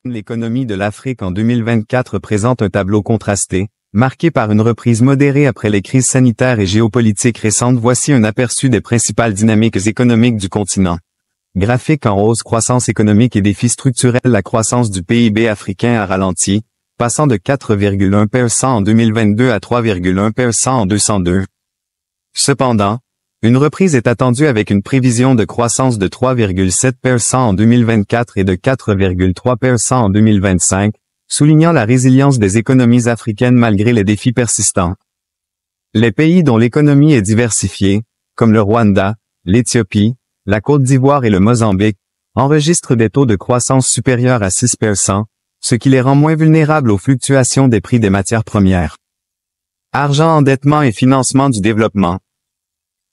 L'économie de l'Afrique en 2024 présente un tableau contrasté, marqué par une reprise modérée après les crises sanitaires et géopolitiques récentes. Voici un aperçu des principales dynamiques économiques du continent. Graphique en hausse. Croissance économique et défis structurels. La croissance du PIB africain a ralenti, passant de 4,1% en 2022 à 3,1% en 2002. Cependant, une reprise est attendue avec une prévision de croissance de 3,7% en 2024 et de 4,3% en 2025, soulignant la résilience des économies africaines malgré les défis persistants. Les pays dont l'économie est diversifiée, comme le Rwanda, l'Éthiopie, la Côte d'Ivoire et le Mozambique, enregistrent des taux de croissance supérieurs à 6%, ce qui les rend moins vulnérables aux fluctuations des prix des matières premières. Argent, endettement et financement du développement.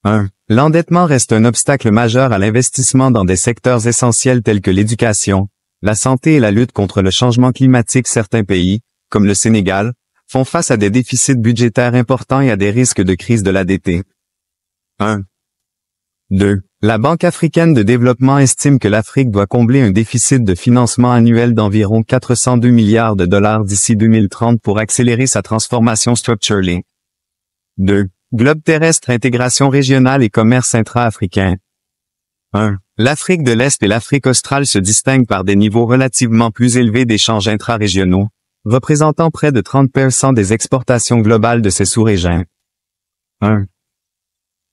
1. L'endettement reste un obstacle majeur à l'investissement dans des secteurs essentiels tels que l'éducation, la santé et la lutte contre le changement climatique. Certains pays, comme le Sénégal, font face à des déficits budgétaires importants et à des risques de crise de la dette. 1. 2. La Banque africaine de développement estime que l'Afrique doit combler un déficit de financement annuel d'environ 402 milliards de dollars d'ici 2030 pour accélérer sa transformation structurelle. 2. Globe terrestre, intégration régionale et commerce intra-africain. 1. L'Afrique de l'Est et l'Afrique australe se distinguent par des niveaux relativement plus élevés d'échanges intra-régionaux, représentant près de 30% des exportations globales de ces sous-régions. 1.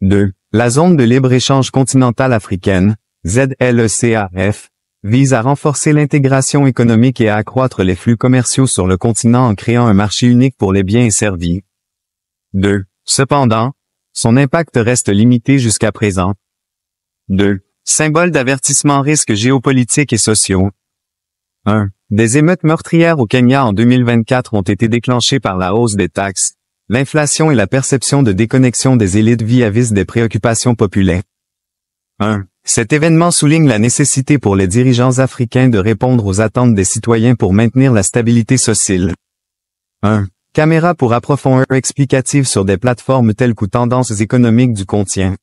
2. La zone de libre-échange continentale africaine, ZLECAF, vise à renforcer l'intégration économique et à accroître les flux commerciaux sur le continent en créant un marché unique pour les biens et services. 2. Cependant, son impact reste limité jusqu'à présent. 2. Symbole d'avertissement risques géopolitiques et sociaux. 1. Des émeutes meurtrières au Kenya en 2024 ont été déclenchées par la hausse des taxes, l'inflation et la perception de déconnexion des élites vis-à-vis des préoccupations populaires. 1. Cet événement souligne la nécessité pour les dirigeants africains de répondre aux attentes des citoyens pour maintenir la stabilité sociale. 1. Caméra pour approfondir explicative sur des plateformes telles que Tendances économiques du contient.